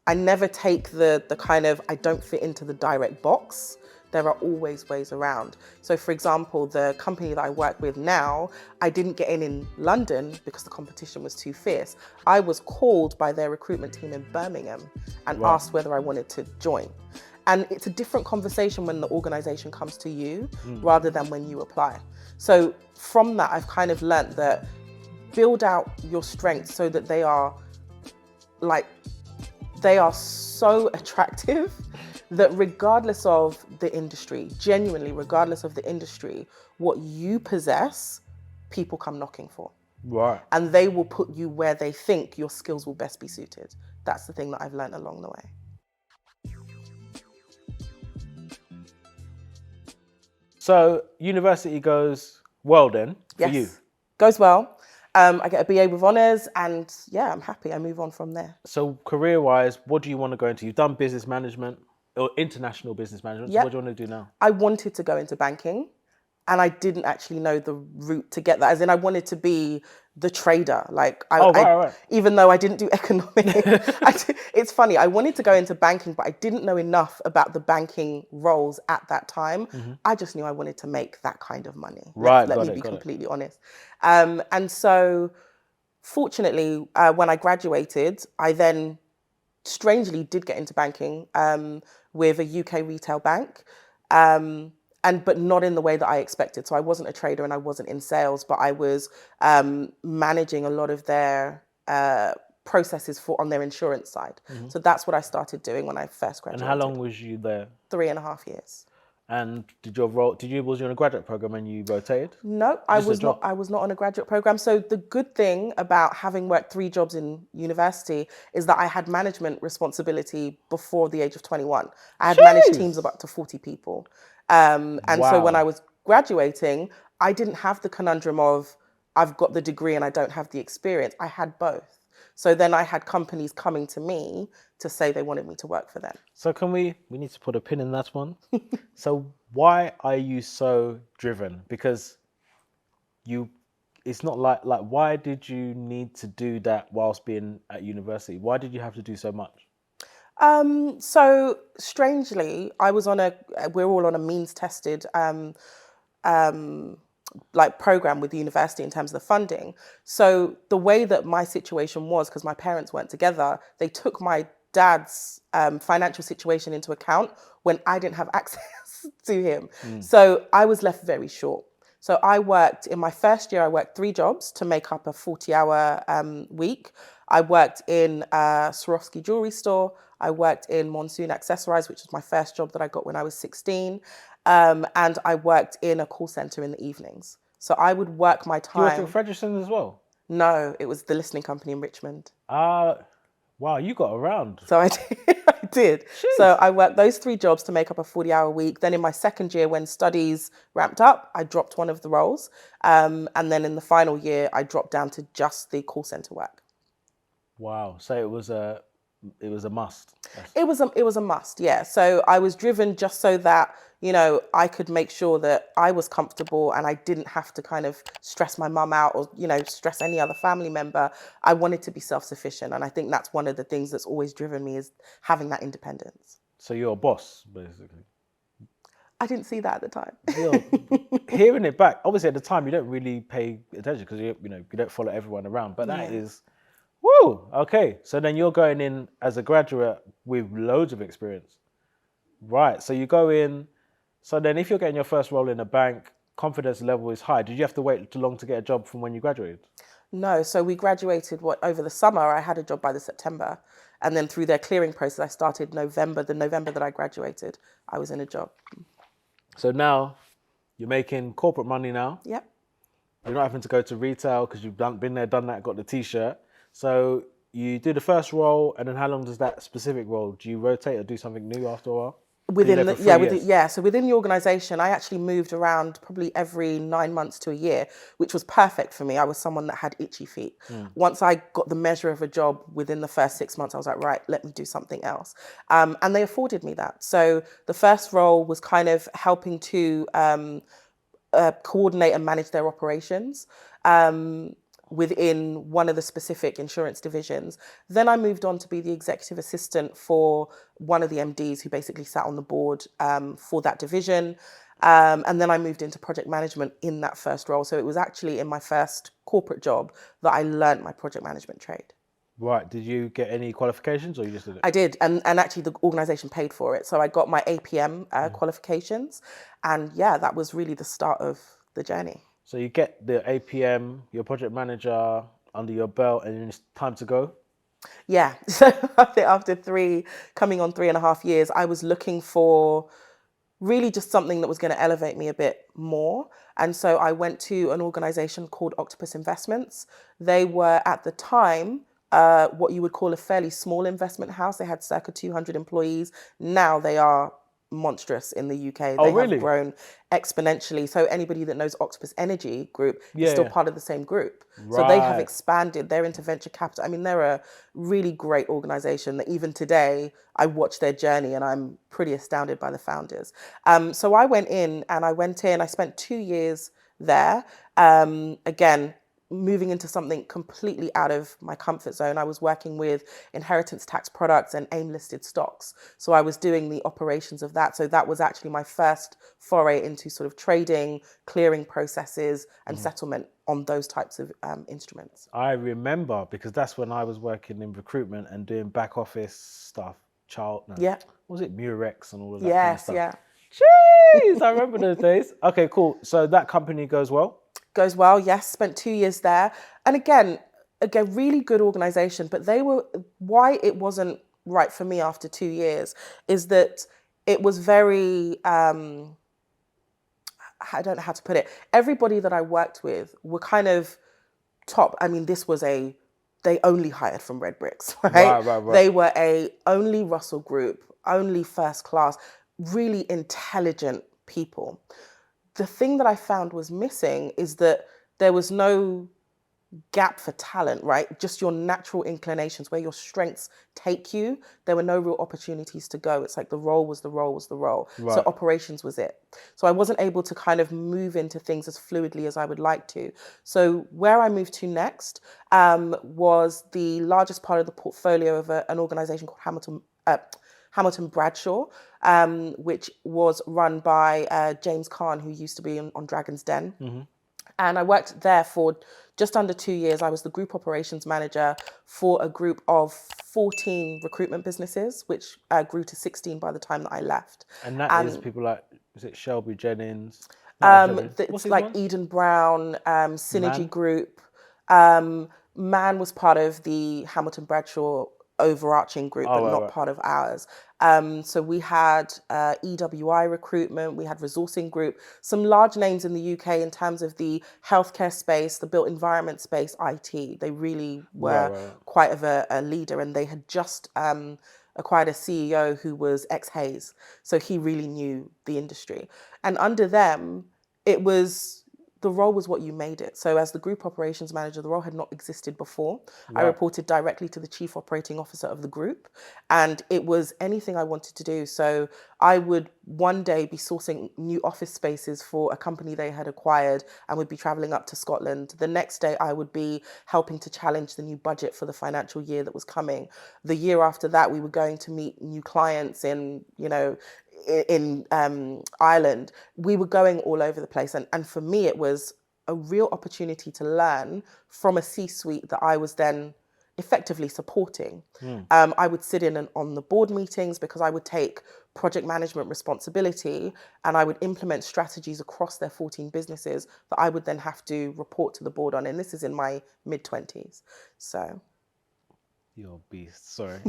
I never take the kind of, I don't fit into the direct box. There are always ways around. So for example, the company that I work with now, I didn't get in London because the competition was too fierce. I was called by their recruitment team in Birmingham and asked whether I wanted to join. And it's a different conversation when the organization comes to you rather than when you apply. So from that, I've kind of learnt that build out your strengths so that they are so attractive that regardless of the industry, genuinely, regardless of the industry, what you possess, people come knocking for. Right. And they will put you where they think your skills will best be suited. That's the thing that I've learned along the way. So university goes well then for you? Goes well. I get a BA with honours and yeah, I'm happy. I move on from there. So career-wise, what do you want to go into? You've done business management or international business management. So what do you want to do now? I wanted to go into banking and I didn't actually know the route to get that. As in I wanted to be the trader. Like right. Even though I didn't do economics, it's funny. I wanted to go into banking, but I didn't know enough about the banking roles at that time. I just knew I wanted to make that kind of money. Let me be completely honest. And so fortunately, when I graduated, I then strangely did get into banking with a UK retail bank. But not in the way that I expected. So I wasn't a trader and I wasn't in sales, but I was managing a lot of their processes on their insurance side. So that's what I started doing when I first graduated. And how long was you there? 3.5 years. And was you on a graduate program and you rotated? No, I was not on a graduate program. So the good thing about having worked 3 jobs in university is that I had management responsibility before the age of 21. I had managed teams of up to 40 people. So when I was graduating, I didn't have the conundrum of I've got the degree and I don't have the experience. I had both. So then I had companies coming to me to say they wanted me to work for them. So we need to put a pin in that one. So why are you so driven? Because it's not like why did you need to do that whilst being at university? Why did you have to do so much? So strangely, we're all on a means tested program with the university in terms of the funding. So the way that my situation was, because my parents weren't together, they took my dad's financial situation into account when I didn't have access to him. So I was left very short. So in my first year, I worked 3 jobs to make up a 40-hour week. I worked in a Swarovski jewelry store. I worked in Monsoon Accessorize, which was my first job that I got when I was 16. And I worked in a call center in the evenings. So I would work my time. You worked at Fredrickson as well? No, it was the listening company in Richmond. Wow, you got around. So I did. Jeez. So I worked those 3 jobs to make up a 40-hour week. Then in my second year, when studies ramped up, I dropped one of the roles. And then in the final year, I dropped down to just the call center work. Wow. So it was a must. It was a must, yeah. So I was driven just so that, I could make sure that I was comfortable and I didn't have to kind of stress my mum out or, stress any other family member. I wanted to be self-sufficient. And I think that's one of the things that's always driven me is having that independence. So you're a boss, basically. I didn't see that at the time. Hearing it back, obviously at the time you don't really pay attention because you don't follow everyone around. But that is, woo, okay. So then you're going in as a graduate with loads of experience. Right, so you go in. So then if you're getting your first role in a bank, confidence level is high. Did you have to wait too long to get a job from when you graduated? No, so we graduated over the summer. I had a job by the September. And then through their clearing process, I started November. The November that I graduated, I was in a job. So now you're making corporate money now. Yep. You're not having to go to retail because you've been there, done that, got the T-shirt. So you do the first role, and then how long does that specific role? Do you rotate or do something new after a while? So within the organisation, I actually moved around probably every 9 months to a year, which was perfect for me. I was someone that had itchy feet. Once I got the measure of a job within the first 6 months, I was like, right, let me do something else. And they afforded me that. So the first role was kind of helping to coordinate and manage their operations. within one of the specific insurance divisions. Then I moved on to be the executive assistant for one of the MDs who basically sat on the board for that division. And then I moved into project management in that first role. So it was actually in my first corporate job that I learned my project management trade. Right. Did you get any qualifications or you just did it? I did. And actually the organization paid for it. So I got my APM qualifications. And yeah, that was really the start of the journey. So you get the APM, your project manager under your belt, and then it's time to go? Yeah. So after coming on 3.5 years, I was looking for really just something that was going to elevate me a bit more. And so I went to an organization called Octopus Investments. They were at the time what you would call a fairly small investment house. They had circa 200 employees. Now they are monstrous in the UK. Oh, They really? have grown exponentially. So anybody that knows Octopus Energy Group is still part of the same group. So they have expanded. They're into venture capital. I mean, they're a really great organization that even today I watch their journey and I'm pretty astounded by the founders. So I went in, I spent 2 years there. Again, moving into something completely out of my comfort zone. I was working with inheritance tax products and AIM listed stocks. So I was doing the operations of that. So that was actually my first foray into sort of trading, clearing processes and settlement on those types of instruments. I remember because that's when I was working in recruitment and doing back office stuff. Was it Murex and all of that kind of stuff? Yeah. Jeez, I remember those days. Okay, cool. So that company goes well? Goes well, yes. Spent 2 years there. And again, really good organization. But why it wasn't right for me after 2 years is that it was very, I don't know how to put it. Everybody that I worked with were kind of top. I mean, they only hired from Red Bricks, right? They were only Russell Group, only first class, really intelligent people. The thing that I found was missing is that there was no gap for talent, right? Just your natural inclinations, where your strengths take you. There were no real opportunities to go. It's like the role was the role was the role. Right. So operations was it. So I wasn't able to kind of move into things as fluidly as I would like to. So where I moved to next was the largest part of the portfolio of an organization called Hamilton Bradshaw, which was run by James Caan, who used to be on Dragon's Den. Mm-hmm. And I worked there for just under 2 years. I was the group operations manager for a group of 14 recruitment businesses, which grew to 16 by the time that I left. And that is people like, is it Shelby Jennings? It's like Eden Brown, Synergy Group. Man was part of the Hamilton Bradshaw overarching group, but not part of ours. So we had EWI recruitment, we had resourcing group, some large names in the UK in terms of the healthcare space, the built environment space, IT. They really were quite of a leader, and they had just acquired a CEO who was ex-Hayes. So he really knew the industry. And under them, the role was what you made it. So as the group operations manager, the role had not existed before. Right. I reported directly to the chief operating officer of the group, and it was anything I wanted to do. So I would one day be sourcing new office spaces for a company they had acquired and would be traveling up to Scotland. The next day I would be helping to challenge the new budget for the financial year that was coming. The year after that, we were going to meet new clients in Ireland. We were going all over the place. And for me, it was a real opportunity to learn from a C-suite that I was then effectively supporting. I would sit in on the board meetings because I would take project management responsibility and I would implement strategies across their 14 businesses that I would then have to report to the board on. And this is in my mid-20s. So... You're a beast, sorry.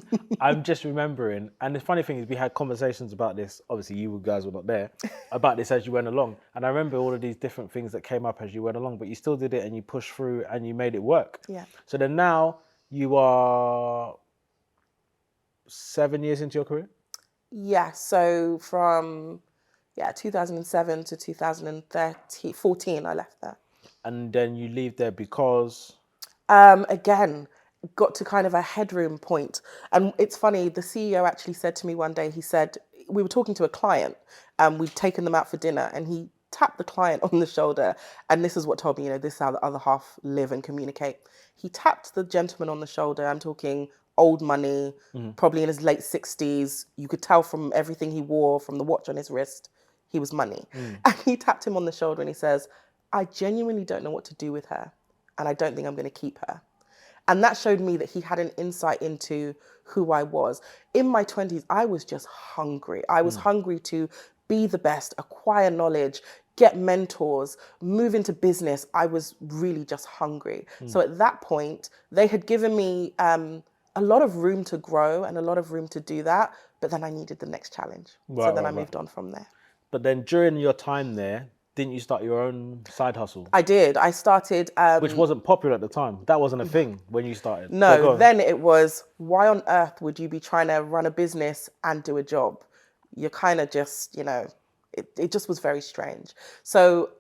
I'm just remembering, and the funny thing is we had conversations about this, obviously you guys were not there, about this as you went along. And I remember all of these different things that came up as you went along, but you still did it and you pushed through and you made it work. Yeah. So then now you are 7 years into your career? Yeah, so from 2007 to 2014, I left there. And then you leave there because? Again, got to kind of a headroom point. And it's funny, the CEO actually said to me one day, he said, we were talking to a client and we'd taken them out for dinner, and he tapped the client on the shoulder, and this is what told me, this is how the other half live and communicate. He tapped the gentleman on the shoulder. I'm talking old money, probably in his late 60s. You could tell from everything he wore, from the watch on his wrist, he was money. And he tapped him on the shoulder and he says, I genuinely don't know what to do with her, and I don't think I'm going to keep her. And that showed me that he had an insight into who I was. In my 20s, I was just hungry. I was hungry to be the best, acquire knowledge, get mentors, move into business. I was really just hungry. So at that point, they had given me a lot of room to grow and a lot of room to do that. But then I needed the next challenge. So then I moved on from there. But then during your time there, didn't you start your own side hustle? I did. I started... which wasn't popular at the time. That wasn't a thing when you started. No, then it was, why on earth would you be trying to run a business and do a job? You're kind of just, it just was very strange. So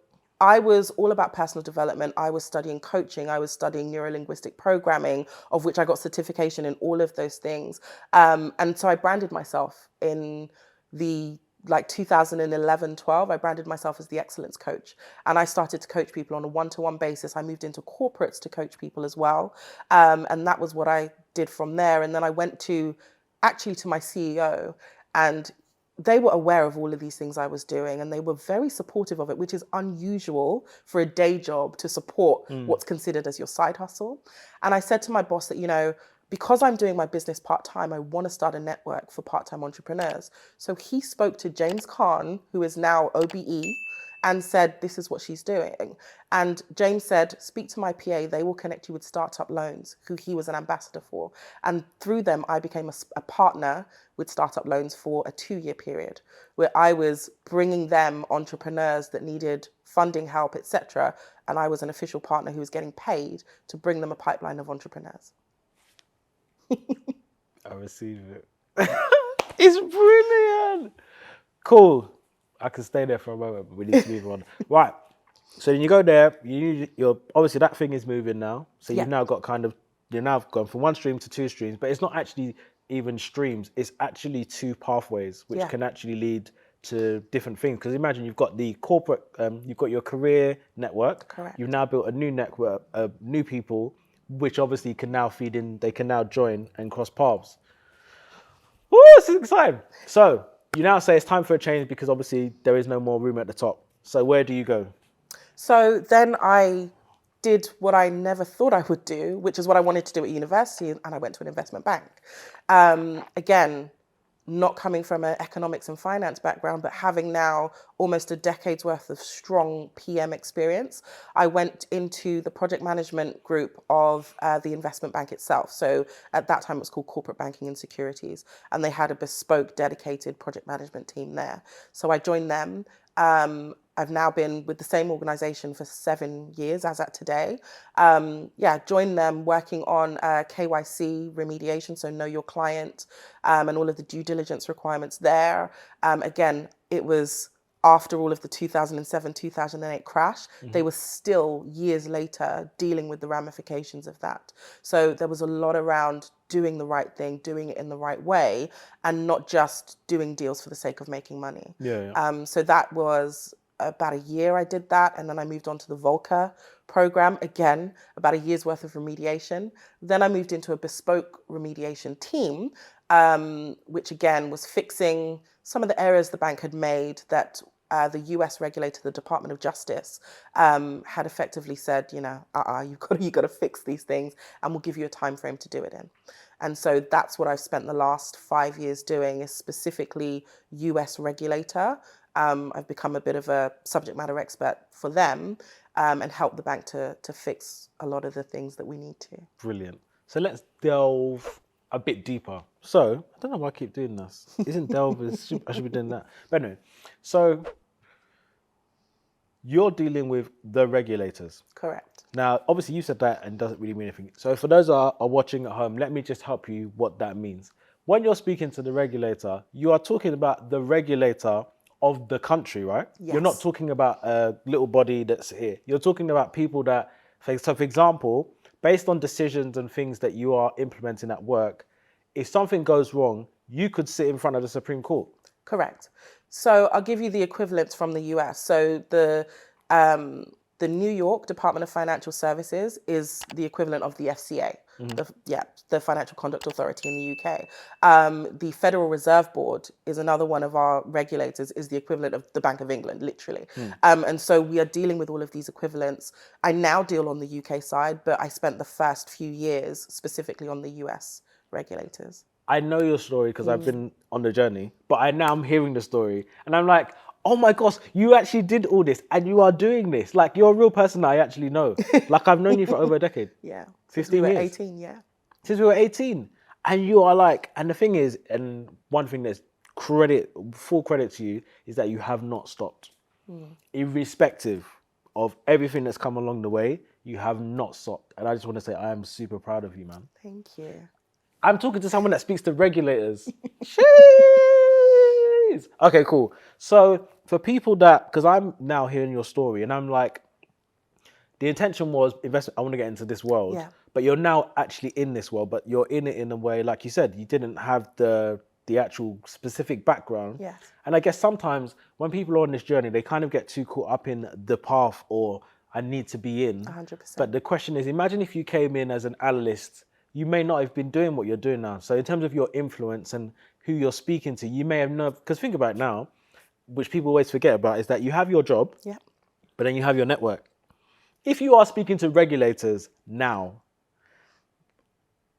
I was all about personal development. I was studying coaching. I was studying neuro-linguistic programming, of which I got certification in all of those things. And so I branded myself in the 2011, 12, I branded myself as the excellence coach. And I started to coach people on a one-to-one basis. I moved into corporates to coach people as well. And that was what I did from there. And then I went to my CEO, and they were aware of all of these things I was doing, and they were very supportive of it, which is unusual for a day job to support what's considered as your side hustle. And I said to my boss that, because I'm doing my business part-time, I want to start a network for part-time entrepreneurs. So he spoke to James Khan, who is now OBE, and said, this is what she's doing. And James said, speak to my PA, they will connect you with Startup Loans, who he was an ambassador for. And through them, I became a partner with Startup Loans for a 2-year period, where I was bringing them entrepreneurs that needed funding help, etc. And I was an official partner who was getting paid to bring them a pipeline of entrepreneurs. I receive it. It's brilliant. Cool. I can stay there for a moment, but we need to move on. Right. So then you go there. You're obviously that thing is moving now. So you've now got you're now gone from one stream to 2 streams, but it's not actually even streams. It's actually 2 pathways, which can actually lead to different things. Because imagine you've got the corporate, you've got your career network. Correct. You've now built a new network of new people, which obviously can now feed in, they can now join and cross paths. Oh, this is exciting. So you now say it's time for a change because obviously there is no more room at the top. So where do you go? So then I did what I never thought I would do, which is what I wanted to do at university, and I went to an investment bank. Again, not coming from an economics and finance background, but having now almost a decade's worth of strong PM experience, I went into the project management group of the investment bank itself. So at that time it was called Corporate Banking and Securities, and they had a bespoke, dedicated project management team there. So I joined them. I've now been with the same organization for 7 years as at today. Joined them working on KYC remediation, so know your client, and all of the due diligence requirements there. Again, it was after all of the 2007, 2008 crash, they were still years later dealing with the ramifications of that. So there was a lot around doing the right thing, doing it in the right way, and not just doing deals for the sake of making money. So that was about a year I did that, and then I moved on to the Volcker program, again, about a year's worth of remediation. Then I moved into a bespoke remediation team, which again was fixing some of the errors the bank had made that the US regulator, the Department of Justice, had effectively said, you've got to fix these things, and we'll give you a time frame to do it in. And so that's what I've spent the last 5 years doing, is specifically US regulator. I've become a bit of a subject matter expert for them, and help the bank to fix a lot of the things that we need to. Brilliant. So let's delve a bit deeper. So I don't know why I keep doing this. Isn't delve? I should be doing that. But anyway, so you're dealing with the regulators. Correct. Now, obviously you said that and it doesn't really mean anything. So for those that are watching at home, let me just help you what that means. When you're speaking to the regulator, you are talking about the regulator of the country, right? Yes. You're not talking about a little body that's here. You're talking about people that, so for example, based on decisions and things that you are implementing at work, if something goes wrong, you could sit in front of the Supreme Court. Correct. So I'll give you the equivalents from the US. So the New York Department of Financial Services is the equivalent of the FCA, the Financial Conduct Authority in the UK. The Federal Reserve Board is another one of our regulators, is the equivalent of the Bank of England, literally. And so we are dealing with all of these equivalents. I now deal on the UK side, but I spent the first few years specifically on the US regulators. I know your story because I've been on the journey, but I'm hearing the story and I'm like, oh my gosh, you actually did all this and you are doing this. Like, you're a real person that I actually know. Like, I've known you for over a decade. Yeah. 15 years. We were 18, yeah. Since we were 18. And you are like, and the thing is, and one thing that's full credit to you, is that you have not stopped. Irrespective of everything that's come along the way, you have not stopped. And I just want to say, I am super proud of you, man. Thank you. I'm talking to someone that speaks to regulators. Jeez. Okay, cool. So for people that, because I'm now hearing your story and I'm like, the intention was investment. I want to get into this world, but you're now actually in this world, but you're in it in a way, like you said, you didn't have the actual specific background. Yes. And I guess sometimes when people are on this journey, they kind of get too caught up in the path or I need to be in. 100%. But the question is, imagine if you came in as an analyst, you may not have been doing what you're doing now. So in terms of your influence and who you're speaking to, you may have known, because think about it now, which people always forget about, is that you have your job, but then you have your network. If you are speaking to regulators now,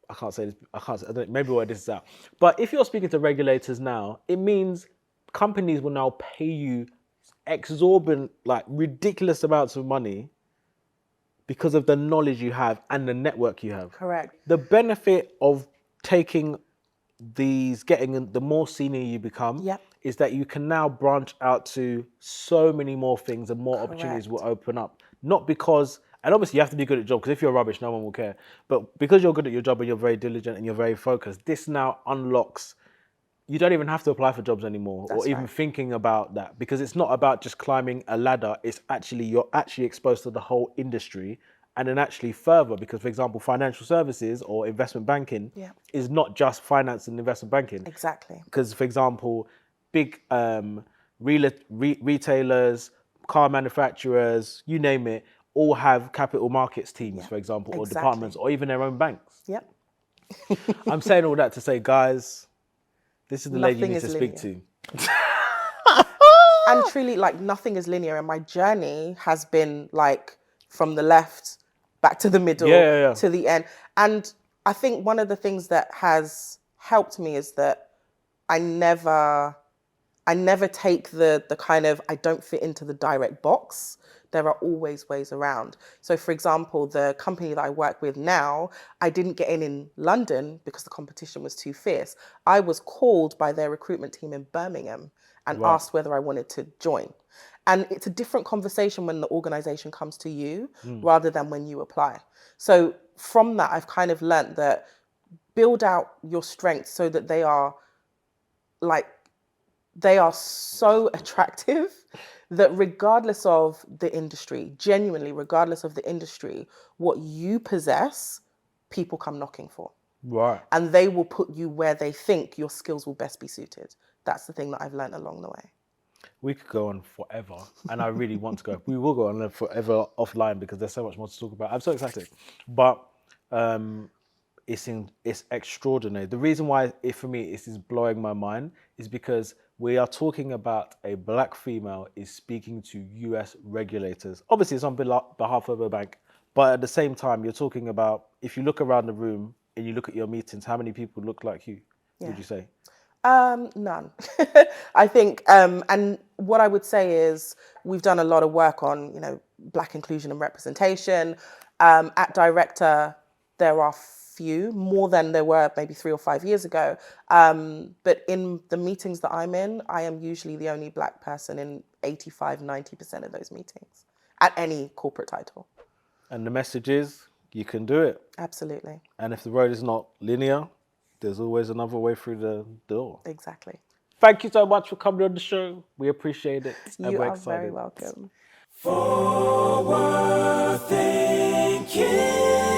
I can't say this, I don't know, maybe we'll edit this out. But if you're speaking to regulators now, it means companies will now pay you exorbitant, like ridiculous amounts of money because of the knowledge you have and the network you have. Correct. The benefit of taking getting the more senior you become is that you can now branch out to so many more things and more opportunities will open up. Not because, and obviously you have to be good at your job, because if you're rubbish, no one will care. But because you're good at your job and you're very diligent and you're very focused, this now unlocks, you don't even have to apply for jobs anymore or even thinking about that, because it's not about just climbing a ladder. It's actually, you're actually exposed to the whole industry. And then actually further, because for example, financial services or investment banking is not just finance and investment banking. Exactly. Because for example, big retailers, car manufacturers, you name it, all have capital markets teams, for example, or departments, or even their own banks. Yep. I'm saying all that to say, guys, this is the lady you need to speak to. And truly, like, nothing is linear. And my journey has been like from the left back to the middle to the end. And I think one of the things that has helped me is that I never take the kind of, I don't fit into the direct box. There are always ways around. So for example, the company that I work with now, I didn't get in London because the competition was too fierce. I was called by their recruitment team in Birmingham and asked whether I wanted to join. And it's a different conversation when the organization comes to you rather than when you apply. So from that, I've kind of learnt that build out your strengths so that they are so attractive that regardless of the industry, genuinely, regardless of the industry, what you possess, people come knocking for. Right. And they will put you where they think your skills will best be suited. That's the thing that I've learned along the way. We could go on forever, and I really want to go. We will go on forever offline because there's so much more to talk about. I'm so excited, but it's extraordinary. The reason why for me it is blowing my mind is because we are talking about a black female is speaking to US regulators. Obviously, it's on behalf of a bank, but at the same time, you're talking about, if you look around the room and you look at your meetings, how many people look like you? Would you say? None. I think, and what I would say is we've done a lot of work on, Black inclusion and representation. At Director, there are few, more than there were maybe 3 or 5 years ago. But in the meetings that I'm in, I am usually the only Black person in 85, 90% of those meetings at any corporate title. And the message is, you can do it. Absolutely. And if the road is not linear, there's always another way through the door. Exactly. Thank you so much for coming on the show. We appreciate it. You are very welcome. Forward thinking.